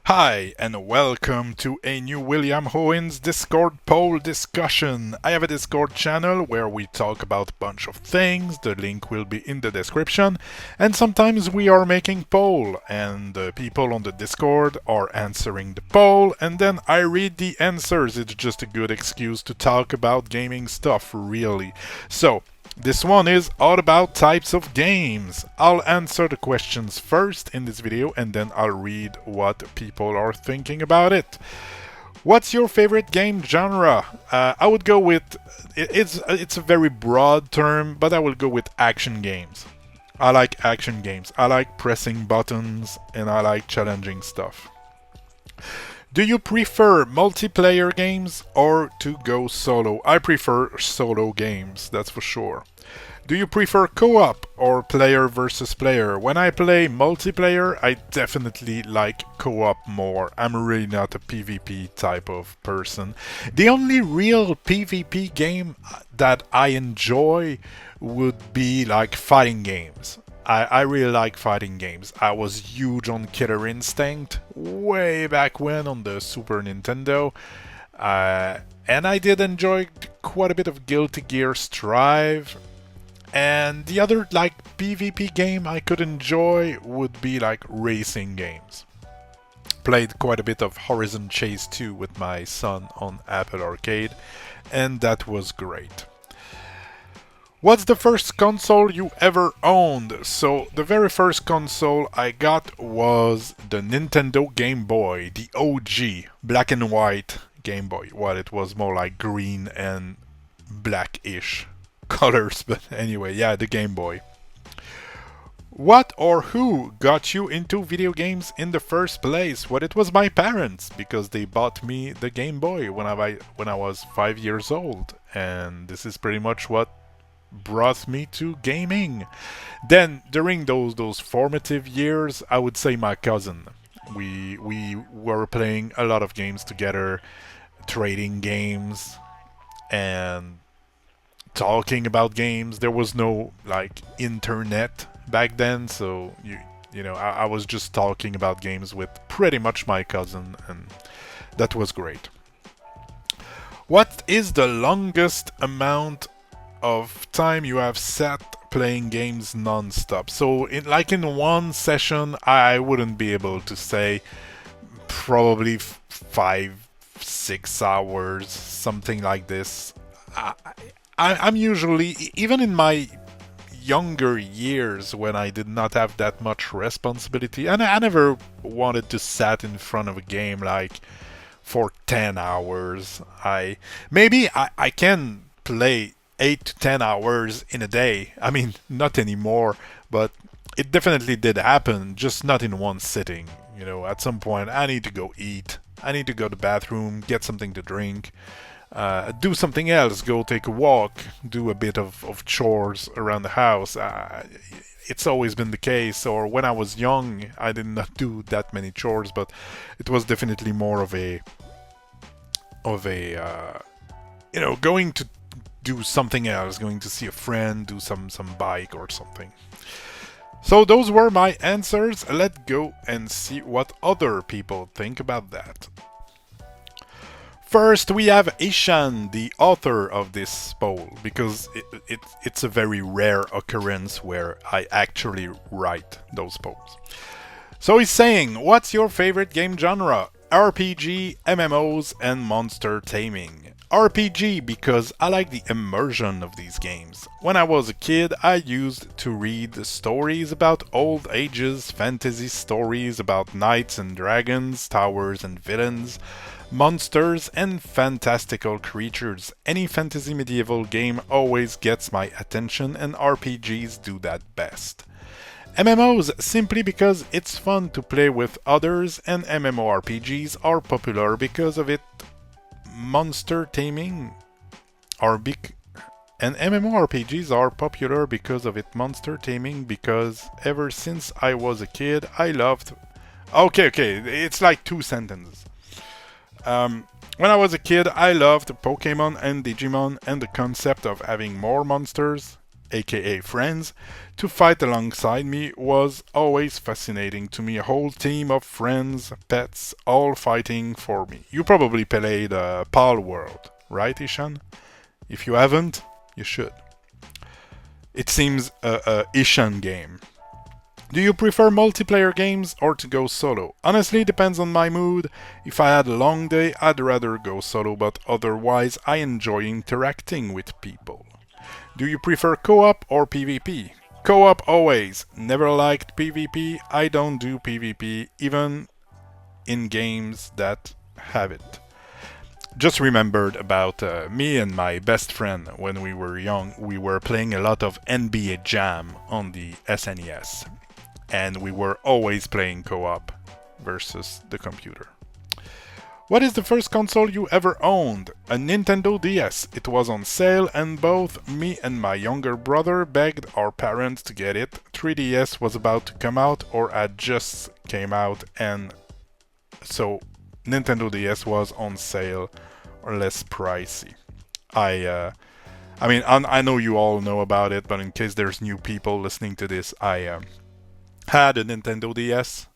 Hi, and welcome to a new William Hohen's Discord poll discussion. I have a Discord channel where we talk about a bunch of things, the link will be in the description, and sometimes we are making poll, and the people on the Discord are answering the poll, and then I read the answers. It's just a good excuse to talk about gaming stuff, really. So, this one is all about types of games. I'll answer the questions first in this video and then I'll read what people are thinking about it. What's your favorite game genre? I would go with it's a very broad term, but I will go with action games. I like action games. I like pressing buttons and I like challenging stuff. Do you prefer multiplayer games or to go solo? I prefer solo games, that's for sure. Do you prefer co-op or player versus player? When I play multiplayer, I definitely like co-op more. I'm really not a PvP type of person. The only real PvP game that I enjoy would be like fighting games. I really like fighting games. I was huge on Killer Instinct way back when on the Super Nintendo. And I did enjoy quite a bit of Guilty Gear Strive. And the other like PvP game I could enjoy would be like racing games. Played quite a bit of Horizon Chase 2 with my son on Apple Arcade, and that was great. What's the first console you ever owned? So, the very first console I got was the Nintendo Game Boy, the OG, black and white Game Boy. Well, it was more like green and blackish colors, but anyway, yeah, the Game Boy. What or who got you into video games in the first place? Well, it was my parents because they bought me the Game Boy when I was 5 years old, and this is pretty much what brought me to gaming. Then during those formative years, I would say my cousin. We were playing a lot of games together, trading games and talking about games. There was no like internet back then, so I was just talking about games with pretty much my cousin, and that was great. What is the longest amount of time you have sat playing games non-stop? So in one session, I wouldn't be able to say. Probably 5-6 hours, something like this. I'm usually, even in my younger years when I did not have that much responsibility, and I never wanted to sat in front of a game like for 10 hours. I can play 8 to 10 hours in a day. I mean, not anymore, but it definitely did happen, just not in one sitting. At some point I need to go eat, I need to go to the bathroom, get something to drink, do something else, go take a walk, do a bit of chores around the house. It's always been the case, or when I was young, I did not do that many chores, but it was definitely more of a going to do something else, going to see a friend, do some bike or something. So those were my answers. Let's go and see what other people think about that. First, we have Ishan, the author of this poll, because it's a very rare occurrence where I actually write those polls. So he's saying, what's your favorite game genre? RPG, MMOs, and monster taming. RPG because I like the immersion of these games. When I was a kid, I used to read stories about old ages, fantasy stories about knights and dragons, towers and villains, monsters and fantastical creatures. Any fantasy medieval game always gets my attention, and RPGs do that best. MMOs simply because it's fun to play with others, and MMORPGs are popular because of it. Monster taming are big, and MMORPGs are popular because of it. Monster taming because ever since I was a kid, I loved. Okay, it's like two sentences. When I was a kid, I loved Pokemon and Digimon, and the concept of having more monsters aka friends, to fight alongside me was always fascinating to me. A whole team of friends, pets, all fighting for me. You probably played Pal World, right, Ishan? If you haven't, you should. It seems a Ishan game. Do you prefer multiplayer games or to go solo? Honestly, depends on my mood. If I had a long day, I'd rather go solo, but otherwise, I enjoy interacting with people. Do you prefer co-op or PvP? Co-op always. Never liked PvP. I don't do PvP even in games that have it. Just remembered about me and my best friend when we were young. We were playing a lot of NBA Jam on the SNES, and we were always playing co-op versus the computer. What is the first console you ever owned? A Nintendo DS. It was on sale and both me and my younger brother begged our parents to get it. 3DS was about to come out or had just came out, and so Nintendo DS was on sale or less pricey. I know you all know about it, but in case there's new people listening to this, I had a Nintendo DS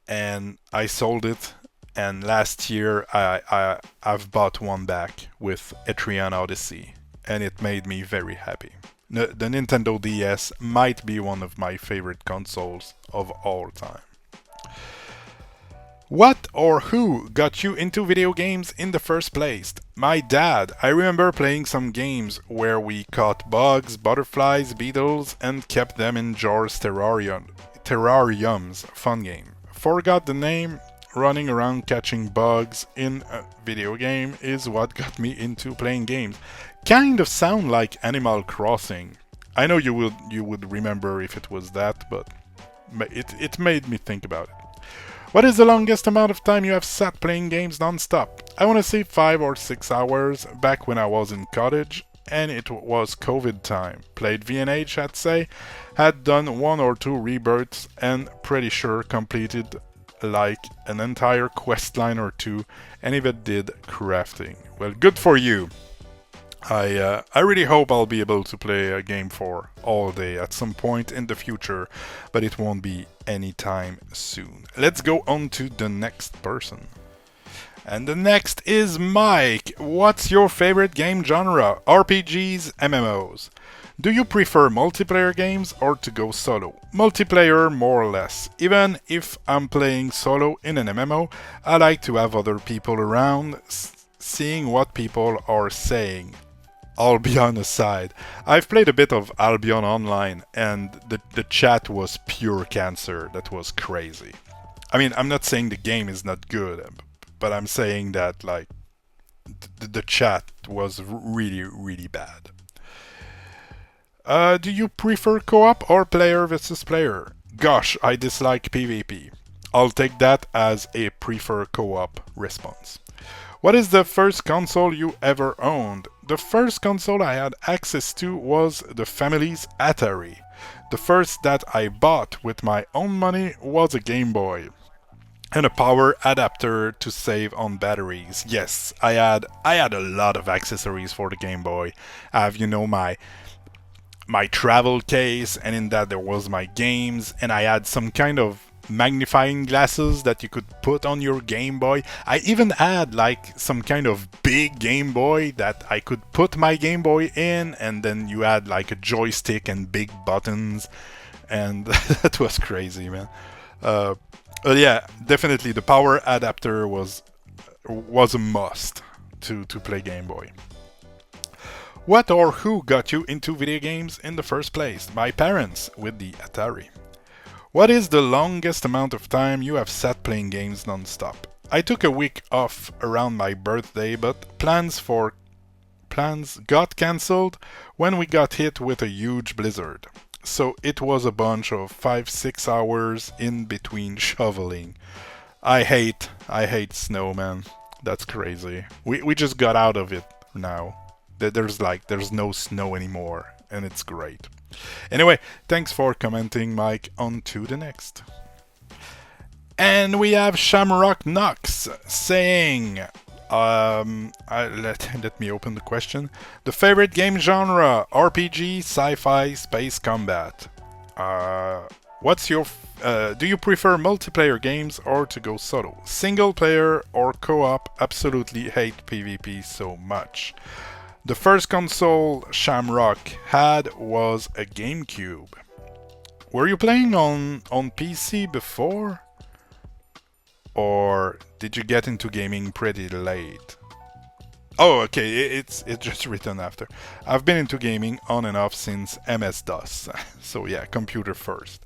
and I sold it. And last year I've bought one back with Etrian Odyssey, and it made me very happy. The Nintendo DS might be one of my favorite consoles of all time. What or who got you into video games in the first place? My dad. I remember playing some games where we caught bugs, butterflies, beetles, and kept them in jars terrariums. Fun game. Forgot the name. Running around catching bugs in a video game is what got me into playing games. Kind of sound like Animal Crossing. I know you would remember if it was that, but it made me think about it. What is the longest amount of time you have sat playing games non-stop? I want to say 5 or 6 hours back when I was in college, and it was COVID time. Played VNH, I'd say, had done 1 or 2 rebirths, and pretty sure completed like an entire quest line or 2, and even did crafting. Well, good for you. I really hope I'll be able to play a game for all day at some point in the future, but it won't be anytime soon. Let's go on to the next person. And the next is Mike. What's your favorite game genre? RPGs, MMOs? Do you prefer multiplayer games or to go solo? Multiplayer, more or less. Even if I'm playing solo in an MMO, I like to have other people around, seeing what people are saying. Albion aside, I've played a bit of Albion Online, and the chat was pure cancer. That was crazy. I mean, I'm not saying the game is not good, but I'm saying that, like, the chat was really, really bad. Do you prefer co-op or player versus player? Gosh, I dislike PvP. I'll take that as a prefer co-op response. What is the first console you ever owned? The first console I had access to was the family's Atari. The first that I bought with my own money was a Game Boy. And a power adapter to save on batteries. Yes, I had a lot of accessories for the Game Boy. I have, my travel case, and in that there was my games, and I had some kind of magnifying glasses that you could put on your Game Boy. I even had like some kind of big Game Boy that I could put my Game Boy in, and then you had like a joystick and big buttons, and that was crazy, man. Yeah, definitely the power adapter was a must to play Game Boy. What or who got you into video games in the first place? My parents with the Atari. What is the longest amount of time you have sat playing games non-stop? I took a week off around my birthday, but plans got cancelled when we got hit with a huge blizzard. So it was a bunch of 5-6 hours in between shoveling. I hate snow, man. That's crazy. We just got out of it now. There's no snow anymore, and it's great. Anyway, thanks for commenting, Mike. On to the next. And we have Shamrock Knox saying, Let me open the question. The favorite game genre: RPG, sci-fi, space combat. Uh, what's your? Do you prefer multiplayer games or to go solo? Single player or co-op? Absolutely hate PvP so much. The first console Shamrock had was a GameCube. Were you playing on PC before? Or did you get into gaming pretty late? Oh, okay, it's just written after. I've been into gaming on and off since MS-DOS. So yeah, computer first.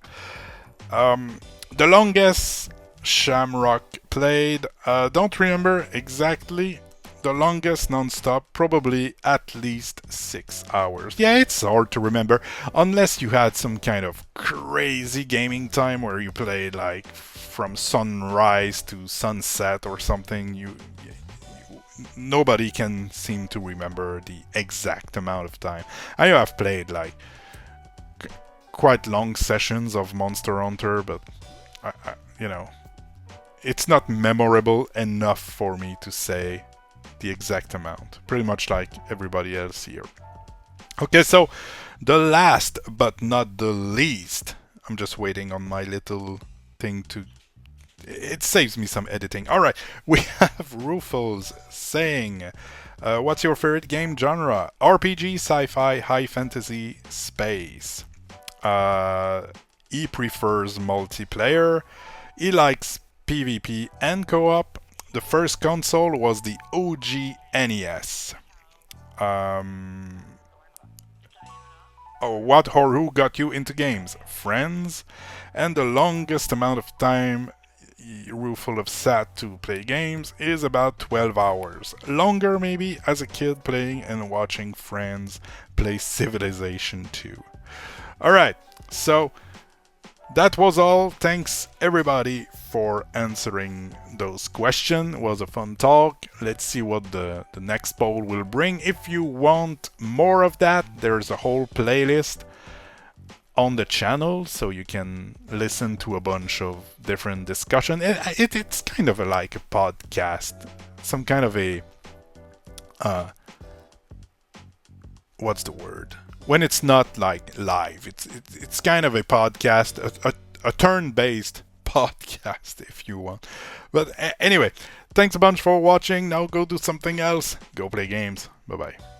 The longest Shamrock played, don't remember exactly. The longest non-stop, probably at least 6 hours. Yeah, it's hard to remember, unless you had some kind of crazy gaming time where you played like from sunrise to sunset or something. Nobody can seem to remember the exact amount of time. I know I've played like quite long sessions of Monster Hunter, but you know, it's not memorable enough for me to say the exact amount. Pretty much like everybody else here. Okay, so the last but not the least. I'm just waiting on my little thing to. It saves me some editing. All right, we have Rufus saying, "What's your favorite game genre? RPG, sci-fi, high fantasy, space." He prefers multiplayer. He likes PvP and co-op. The first console was the OG NES. What or who got you into games? Friends. And the longest amount of time Rufus have sat to play games is about 12 hours. Longer maybe as a kid playing and watching friends play Civilization 2. Alright, so that was all. Thanks everybody for answering those questions. It was a fun talk. Let's see what the next poll will bring. If you want more of that, there's a whole playlist on the channel, so you can listen to a bunch of different discussion. It's kind of like a podcast, some kind of a what's the word? When it's not like live, it's kind of a podcast, a turn-based podcast, if you want. But anyway, thanks a bunch for watching. Now go do something else. Go play games. Bye bye.